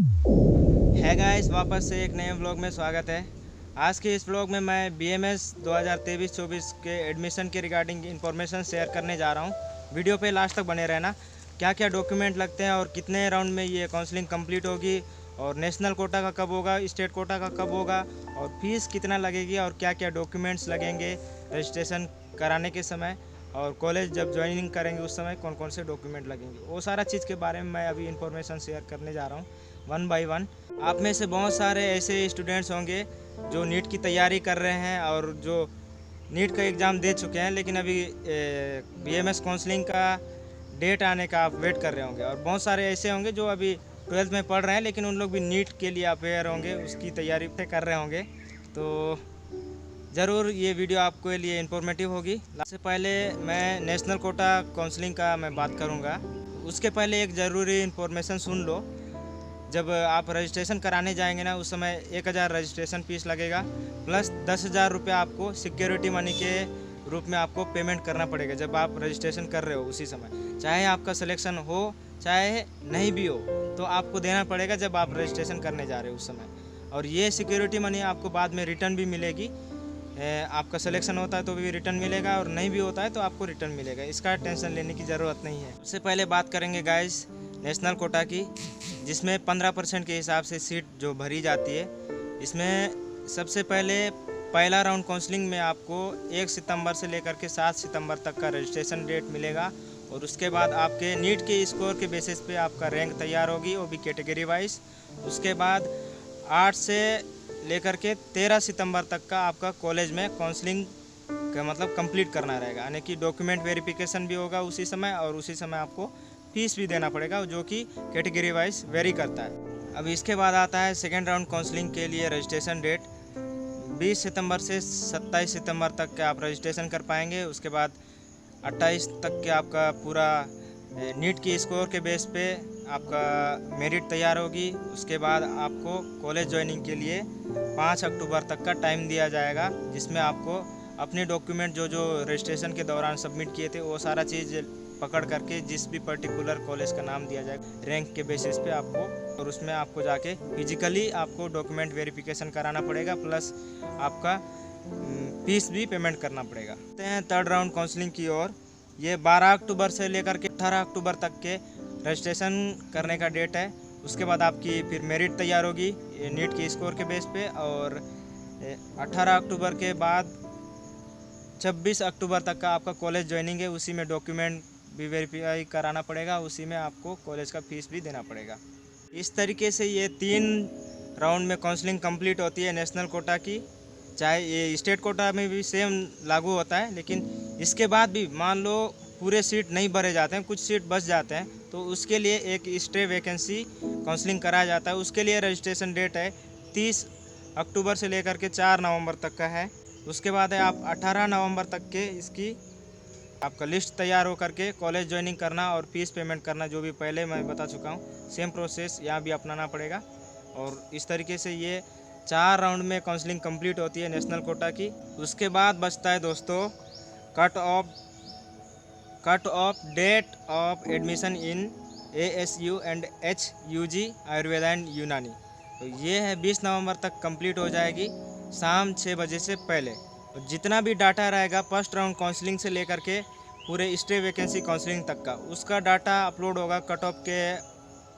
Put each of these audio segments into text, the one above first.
है गाइस, वापस से एक नए व्लॉग में स्वागत है। आज के इस व्लॉग में मैं बीएमएस 2023-24 के एडमिशन के रिगार्डिंग इंफॉर्मेशन शेयर करने जा रहा हूं। वीडियो पे लास्ट तक बने रहना। क्या क्या डॉक्यूमेंट लगते हैं और कितने राउंड में ये काउंसलिंग कंप्लीट होगी, और नेशनल कोटा का कब होगा, स्टेट कोटा का कब होगा, और फीस कितना लगेगी, और क्या क्या डॉक्यूमेंट्स लगेंगे रजिस्ट्रेशन कराने के समय, और कॉलेज जब ज्वाइनिंग करेंगे उस समय कौन कौन से डॉक्यूमेंट लगेंगे, वो सारा चीज़ के बारे में मैं अभी इन्फॉर्मेशन शेयर करने जा रहा हूँ वन बाय वन। आप में से बहुत सारे ऐसे स्टूडेंट्स होंगे जो नीट की तैयारी कर रहे हैं और जो नीट का एग्ज़ाम दे चुके हैं, लेकिन अभी बीएमएस काउंसलिंग का डेट आने का आप वेट कर रहे होंगे। और बहुत सारे ऐसे होंगे जो अभी 12th में पढ़ रहे हैं, लेकिन उन लोग भी नीट के लिए अवेयर होंगे, उसकी तैयारी कर रहे होंगे। तो ज़रूर ये वीडियो आपके लिए इन्फॉर्मेटिव होगी। सबसे पहले मैं नेशनल कोटा काउंसलिंग का मैं बात करूँगा। उसके पहले एक ज़रूरी इन्फॉर्मेशन सुन लो। जब आप रजिस्ट्रेशन कराने जाएंगे ना, उस समय 1000 रजिस्ट्रेशन फीस लगेगा, प्लस 10,000 रुपये आपको सिक्योरिटी मनी के रूप में आपको पेमेंट करना पड़ेगा जब आप रजिस्ट्रेशन कर रहे हो उसी समय। चाहे आपका सिलेक्शन हो चाहे नहीं भी हो, तो आपको देना पड़ेगा जब आप रजिस्ट्रेशन करने जा रहे हो उस समय। और ये सिक्योरिटी मनी आपको बाद में रिटर्न भी मिलेगी। आपका सिलेक्शन होता है तो भी रिटर्न मिलेगा, और नहीं भी होता है तो आपको रिटर्न मिलेगा। इसका टेंशन लेने की ज़रूरत नहीं है। सबसे पहले बात करेंगे गाइस नेशनल कोटा की, जिसमें 15% के हिसाब से सीट जो भरी जाती है। इसमें सबसे पहले पहला राउंड काउंसलिंग में आपको 1 सितंबर से लेकर के 7 सितंबर तक का रजिस्ट्रेशन डेट मिलेगा, और उसके बाद आपके नीट के स्कोर के बेसिस पे आपका रैंक तैयार होगी, वो भी कैटेगरी वाइज। उसके बाद 8 से लेकर के 13 सितंबर तक का आपका कॉलेज में काउंसलिंग का मतलब कंप्लीट करना रहेगा, यानी कि डॉक्यूमेंट वेरिफिकेशन भी होगा उसी समय, और उसी समय आपको फीस भी देना पड़ेगा, जो कि कैटेगरी वाइज वेरी करता है। अब इसके बाद आता है सेकेंड राउंड काउंसलिंग के लिए रजिस्ट्रेशन डेट। 20 सितंबर से 27 सितंबर तक के आप रजिस्ट्रेशन कर पाएंगे। उसके बाद 28 तक के आपका पूरा नीट की स्कोर के बेस पे आपका मेरिट तैयार होगी। उसके बाद आपको कॉलेज ज्वाइनिंग के लिए 5 अक्टूबर तक का टाइम दिया जाएगा, जिसमें आपको अपने डॉक्यूमेंट जो जो रजिस्ट्रेशन के दौरान सबमिट किए थे वो सारा चीज़ पकड़ करके जिस भी पर्टिकुलर कॉलेज का नाम दिया जाएगा रैंक के बेसिस पे आपको, और उसमें आपको जाके फिजिकली आपको डॉक्यूमेंट वेरिफिकेशन कराना पड़ेगा, प्लस आपका फीस भी पेमेंट करना पड़ेगा। थर्ड राउंड काउंसलिंग की ओर। ये 12 अक्टूबर से लेकर के 18 अक्टूबर तक के रजिस्ट्रेशन करने का डेट है। उसके बाद आपकी फिर मेरिट तैयार होगी नीट की स्कोर के बेस पे, और 18 अक्टूबर के बाद 26 अक्टूबर तक का आपका कॉलेज ज्वाइनिंग है। उसी में डॉक्यूमेंट भी वेरीफाई कराना पड़ेगा, उसी में आपको कॉलेज का फीस भी देना पड़ेगा। इस तरीके से ये 3 राउंड में काउंसलिंग कंप्लीट होती है नेशनल कोटा की। चाहे ये स्टेट कोटा में भी सेम लागू होता है, लेकिन इसके बाद भी मान लो पूरे सीट नहीं भरे जाते हैं, कुछ सीट बच जाते हैं, तो उसके लिए एक स्टे वैकेंसी काउंसलिंग कराया जाता है। उसके लिए रजिस्ट्रेशन डेट है 30 अक्टूबर से लेकर के 4 नवंबर तक का है। उसके बाद है आप 18 नवंबर तक के इसकी आपका लिस्ट तैयार हो करके कॉलेज ज्वाइनिंग करना और फीस पेमेंट करना, जो भी पहले मैं बता चुका हूँ, सेम प्रोसेस यहाँ भी अपनाना पड़ेगा। और इस तरीके से ये 4 राउंड में काउंसलिंग कंप्लीट होती है नेशनल कोटा की। उसके बाद बचता है दोस्तों cut off date of admission in ASU and HUG Ayurveda and Unani. तो ये है 20 नवंबर तक कंप्लीट हो जाएगी शाम 6 बजे से पहले। और जितना भी डाटा रहेगा फर्स्ट राउंड काउंसलिंग से लेकर के पूरे स्टे वैकेंसी काउंसलिंग तक का, उसका डाटा अपलोड होगा कट ऑफ के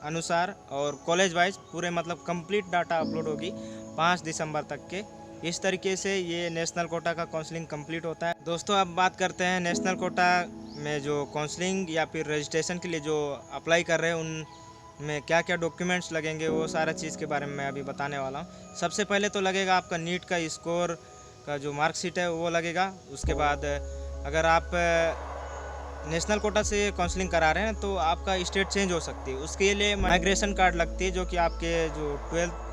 अनुसार, और कॉलेज वाइज पूरे मतलब कंप्लीट डाटा अपलोड होगी 5 दिसंबर तक के। इस तरीके से ये नेशनल कोटा का काउंसलिंग कंप्लीट होता है। दोस्तों अब बात करते हैं नेशनल कोटा में जो काउंसलिंग या फिर रजिस्ट्रेशन के लिए जो अप्लाई कर रहे हैं उनमें क्या क्या डॉक्यूमेंट्स लगेंगे, वो सारा चीज़ के बारे में मैं अभी बताने वाला हूँ। सबसे पहले तो लगेगा आपका नीट का स्कोर का जो मार्कशीट है वो लगेगा। उसके बाद अगर आप नेशनल कोटा से काउंसलिंग करा रहे हैं तो आपका स्टेट चेंज हो सकती है, उसके लिए माइग्रेशन कार्ड लगती है, जो कि आपके जो 12th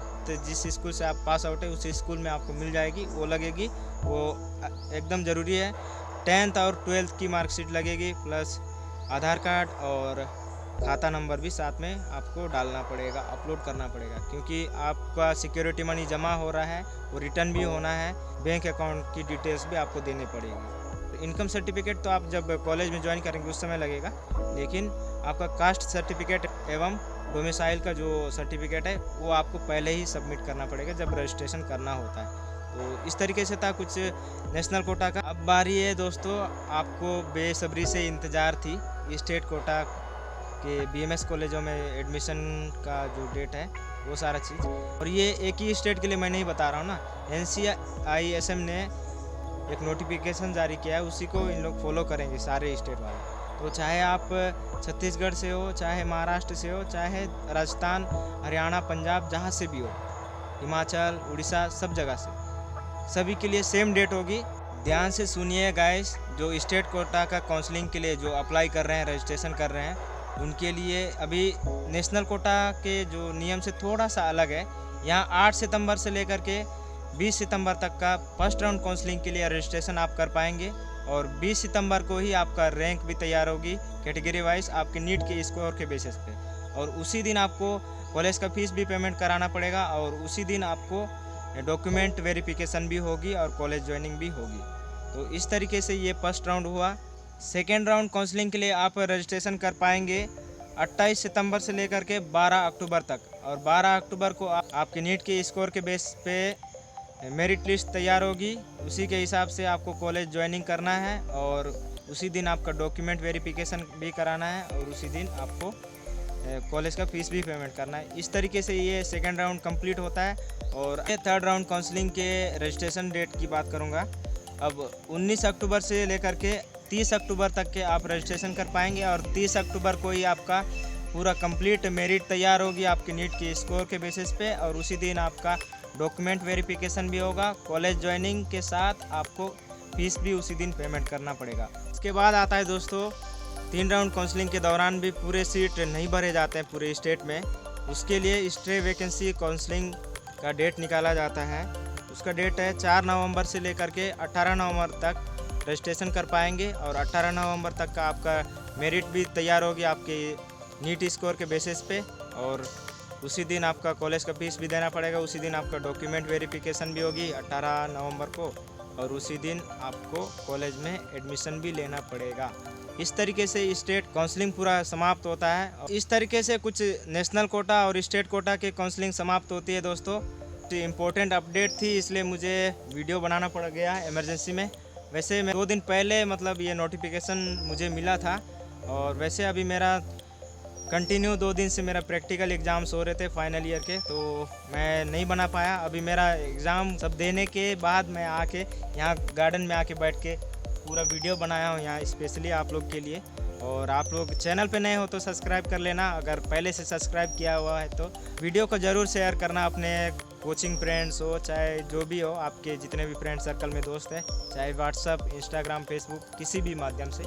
जिस स्कूल से आप पास आउट है उस स्कूल में आपको मिल जाएगी, वो लगेगी, वो एकदम ज़रूरी है। 10th और 12th की मार्कशीट लगेगी, प्लस आधार कार्ड और खाता नंबर भी साथ में आपको डालना पड़ेगा, अपलोड करना पड़ेगा, क्योंकि आपका सिक्योरिटी मनी जमा हो रहा है, वो रिटर्न भी होना है, बैंक अकाउंट की डिटेल्स भी आपको देनी पड़ेगी। इनकम सर्टिफिकेट तो आप जब कॉलेज में ज्वाइन करेंगे उस समय लगेगा, लेकिन आपका कास्ट सर्टिफिकेट एवं डोमिसाइल का जो सर्टिफिकेट है वो आपको पहले ही सबमिट करना पड़ेगा जब रजिस्ट्रेशन करना होता है। तो इस तरीके से था कुछ नेशनल कोटा का। अब बारी है दोस्तों, आपको बेसब्री से इंतज़ार थी स्टेट कोटा के BMS कॉलेजों में एडमिशन का जो डेट है वो सारा चीज़। और ये एक ही स्टेट के लिए मैं नहीं बता रहा हूँ ना, NCISM ने एक नोटिफिकेशन जारी किया है, उसी को इन लोग फॉलो करेंगे सारे स्टेट वाले। तो चाहे आप छत्तीसगढ़ से हो, चाहे महाराष्ट्र से हो, चाहे राजस्थान, हरियाणा, पंजाब, जहाँ से भी हो, हिमाचल, उड़ीसा, सब जगह से, सभी के लिए सेम डेट होगी। ध्यान से सुनिए गाइस, जो स्टेट कोटा का काउंसलिंग के लिए जो अप्लाई कर रहे हैं, रजिस्ट्रेशन कर रहे हैं, उनके लिए अभी नेशनल कोटा के जो नियम से थोड़ा सा अलग है। यहाँ 8 सितंबर से लेकर के 20 सितंबर तक का फर्स्ट राउंड काउंसलिंग के लिए रजिस्ट्रेशन आप कर पाएंगे, और 20 सितंबर को ही आपका रैंक भी तैयार होगी कैटेगरी वाइज आपके नीट के स्कोर के बेसिस पे, और उसी दिन आपको कॉलेज का फीस भी पेमेंट कराना पड़ेगा, और उसी दिन आपको डॉक्यूमेंट वेरिफिकेशन भी होगी और कॉलेज ज्वाइनिंग भी होगी। तो इस तरीके से ये फर्स्ट राउंड हुआ। सेकेंड राउंड काउंसलिंग के लिए आप रजिस्ट्रेशन कर पाएंगे 28 सितंबर से लेकर के 12 अक्टूबर तक, और 12 अक्टूबर को आपके नीट के स्कोर के बेस पे मेरिट लिस्ट तैयार होगी, उसी के हिसाब से आपको कॉलेज ज्वाइनिंग करना है, और उसी दिन आपका डॉक्यूमेंट वेरिफिकेशन भी कराना है, और उसी दिन आपको कॉलेज का फीस भी पेमेंट करना है। इस तरीके से ये सेकेंड राउंड कंप्लीट होता है। और थर्ड राउंड काउंसलिंग के रजिस्ट्रेशन डेट की बात करूँगा। अब 19 अक्टूबर से लेकर के 30 अक्टूबर तक के आप रजिस्ट्रेशन कर पाएंगे, और 30 अक्टूबर को ही आपका पूरा कंप्लीट मेरिट तैयार होगी आपके नीट के स्कोर के बेसिस पे, और उसी दिन आपका डॉक्यूमेंट वेरिफिकेशन भी होगा, कॉलेज ज्वाइनिंग के साथ आपको फीस भी उसी दिन पेमेंट करना पड़ेगा। इसके बाद आता है दोस्तों 3 राउंड काउंसलिंग के दौरान भी पूरे सीट नहीं भरे जाते हैं पूरे स्टेट में, उसके लिए स्टे वैकेंसी काउंसलिंग का डेट निकाला जाता है। उसका डेट है 4 नवंबर से लेकर के 18 नवंबर तक रजिस्ट्रेशन कर पाएंगे, और 18 नवंबर तक का आपका मेरिट भी तैयार होगी आपके नीट स्कोर के बेसिस पे, और उसी दिन आपका कॉलेज का फीस भी देना पड़ेगा, उसी दिन आपका डॉक्यूमेंट वेरिफिकेशन भी होगी 18 नवंबर को, और उसी दिन आपको कॉलेज में एडमिशन भी लेना पड़ेगा। इस तरीके से स्टेट काउंसलिंग पूरा समाप्त होता है। इस तरीके से कुछ नेशनल कोटा और स्टेट कोटा के काउंसलिंग समाप्त होती है दोस्तों। इम्पोर्टेंट अपडेट थी, इसलिए मुझे वीडियो बनाना पड़ गया इमरजेंसी में। वैसे मैं 2 दिन पहले मतलब ये नोटिफिकेशन मुझे मिला था, और वैसे अभी मेरा कंटिन्यू 2 दिन से मेरा प्रैक्टिकल एग्ज़ाम्स हो रहे थे फाइनल ईयर के, तो मैं नहीं बना पाया। अभी मेरा एग्ज़ाम सब देने के बाद मैं आके यहाँ गार्डन में आके बैठ के पूरा वीडियो बनाया हूँ यहाँ स्पेशली आप लोग के लिए। और आप लोग चैनल पे नए हो तो सब्सक्राइब कर लेना, अगर पहले से सब्सक्राइब किया हुआ है तो वीडियो को ज़रूर शेयर करना अपने कोचिंग फ्रेंड्स हो, चाहे जो भी हो, आपके जितने भी फ्रेंड सर्कल में दोस्त हैं, चाहे व्हाट्सअप, इंस्टाग्राम, फेसबुक, किसी भी माध्यम से।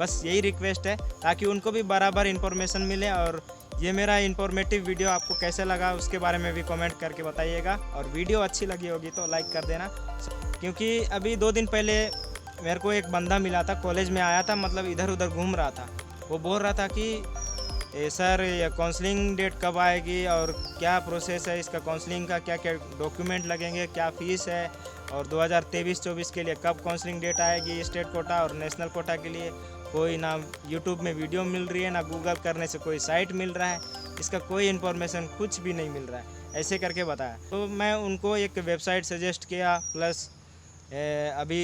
बस यही रिक्वेस्ट है ताकि उनको भी बराबर इन्फॉर्मेशन मिले। और ये मेरा इन्फॉर्मेटिव वीडियो आपको कैसे लगा उसके बारे में भी कमेंट करके बताइएगा, और वीडियो अच्छी लगी होगी तो लाइक कर देना। क्योंकि अभी 2 दिन पहले मेरे को एक बंदा मिला था, कॉलेज में आया था, मतलब इधर उधर घूम रहा था, वो बोल रहा था कि सर ये काउंसलिंग डेट कब आएगी और क्या प्रोसेस है इसका काउंसलिंग का, क्या क्या डॉक्यूमेंट लगेंगे, क्या फ़ीस है, और 2023-24 के लिए कब काउंसलिंग डेट आएगी स्टेट कोटा और नेशनल कोटा के लिए। कोई ना यूट्यूब में वीडियो मिल रही है, ना गूगल करने से कोई साइट मिल रहा है, इसका कोई इन्फॉर्मेशन कुछ भी नहीं मिल रहा है। ऐसे करके बताया तो मैं उनको एक वेबसाइट सजेस्ट किया, प्लस अभी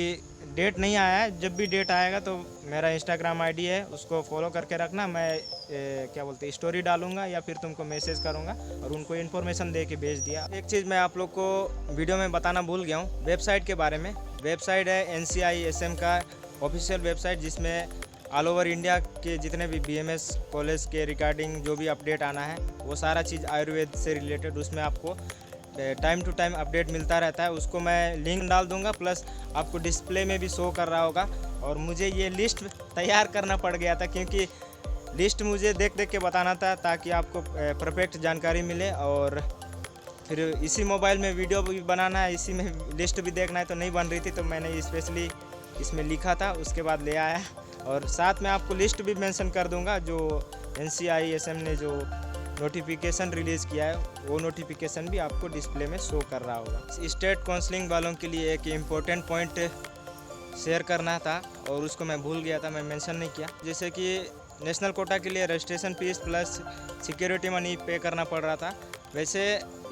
डेट नहीं आया है, जब भी डेट आएगा तो मेरा इंस्टाग्राम आईडी है उसको फॉलो करके रखना। मैं क्या बोलते स्टोरी डालूंगा या फिर तुमको मैसेज करूंगा, और उनको इन्फॉर्मेशन दे के भेज दिया। एक चीज़ मैं आप लोग को वीडियो में बताना भूल गया हूँ वेबसाइट के बारे में। वेबसाइट है NCISM का ऑफिशियल वेबसाइट, जिसमें ऑल ओवर इंडिया के जितने भी BMS कॉलेज के रिगार्डिंग जो भी अपडेट आना है वो सारा चीज़ आयुर्वेद से रिलेटेड उसमें आपको टाइम टू टाइम अपडेट मिलता रहता है। उसको मैं लिंक डाल दूंगा, प्लस आपको डिस्प्ले में भी शो कर रहा होगा। और मुझे ये लिस्ट तैयार करना पड़ गया था, क्योंकि लिस्ट मुझे देख देख के बताना था ताकि आपको परफेक्ट जानकारी मिले, और फिर इसी मोबाइल में वीडियो भी बनाना है, इसी में लिस्ट भी देखना है, तो नहीं बन रही थी, तो मैंने स्पेशली इसमें लिखा था, उसके बाद ले आया। और साथ में आपको लिस्ट भी मेंशन कर दूंगा जो NCISM ने जो नोटिफिकेशन रिलीज़ किया है, वो नोटिफिकेशन भी आपको डिस्प्ले में शो कर रहा होगा। स्टेट काउंसलिंग वालों के लिए एक इम्पोर्टेंट पॉइंट शेयर करना था, और उसको मैं भूल गया था, मैं मेंशन नहीं किया। जैसे कि नेशनल कोटा के लिए registration fees plus security money पे करना पड़ रहा था। वैसे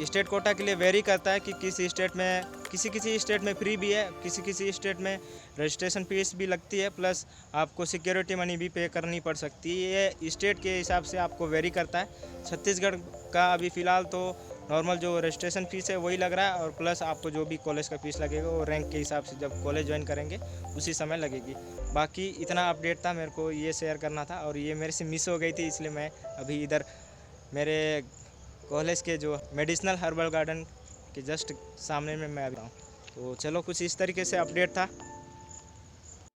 स्टेट कोटा के लिए वेरी करता है कि किसी स्टेट में किसी स्टेट में फ्री भी है, किसी स्टेट में रजिस्ट्रेशन फीस भी लगती है, प्लस आपको सिक्योरिटी मनी भी पे करनी पड़ सकती है। ये स्टेट के हिसाब से आपको वेरी करता है। छत्तीसगढ़ का अभी फ़िलहाल तो नॉर्मल जो रजिस्ट्रेशन फ़ीस है वही लग रहा है, और प्लस आपको जो भी कॉलेज का फ़ीस लगेगा वो रैंक के हिसाब से जब कॉलेज ज्वाइन करेंगे उसी समय लगेगी। बाकी इतना अपडेट था, मेरे को ये शेयर करना था, और ये मेरे से मिस हो गई थी, इसलिए मैं अभी इधर मेरे कॉलेज के जो मेडिसिनल हर्बल गार्डन के जस्ट सामने में मैं अभी हूँ। तो चलो कुछ इस तरीके से अपडेट था।